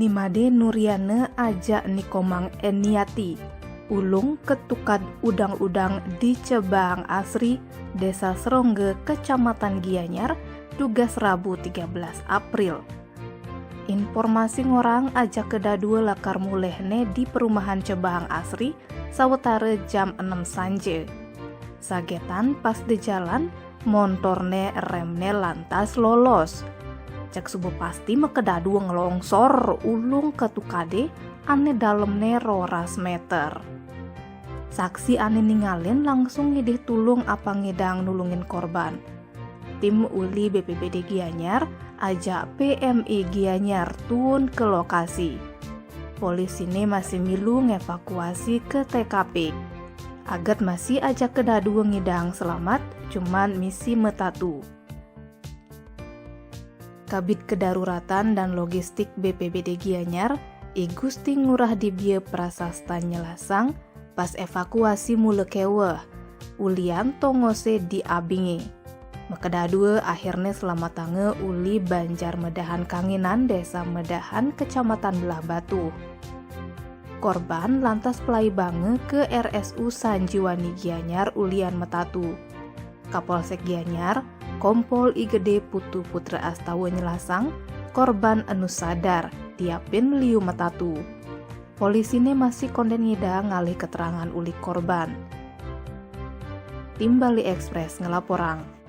Nimade Nuriane ajak Nikomang Eniati ulung ketukad udang-udang di Cebang Asri, Desa Serongge, Kecamatan Gianyar, tugas Rabu 13 April. Informasi ngorang ajak kedadua lakar mulehne di perumahan Cebang Asri sawetara jam 6 sanje. Sagetan pas di jalan, montorne remne lantas lolos. Cek subuh pasti mekedadua ngelongsor ulung ketukade ane dalemne roras meter. Saksi ane ningalin langsung ngidih tulung apa ngidang nulungin korban. Tim uli BPBD Gianyar ajak PMI Gianyar turun ke lokasi. Polisi ini masih milu ngevakuasi ke TKP. Agat masih ajak kedadua ngidang selamat, cuman misi metatu. Kabid Kedaruratan dan Logistik BPBD Gianyar, I Gusti Ngurah Dibye Prasasta nyelasang, pas evakuasi mulekeweh, ulian tongose diabingi. Mekedadua akhirnya selamat tange uli Banjar Medahan Kanginan, Desa Medahan, Kecamatan Belah Batu. Korban lantas pelai bange ke RSU Sanjiwani Gianyar ulian metatu. Kapolsek Gianyar, Kompol Igede Putu Putra Astawa nyelasang, korban anu sadar, diapin liu metatu. Polisine masih konden ngida ngalih keterangan ulik korban. Tim Bali Express ngelaporang.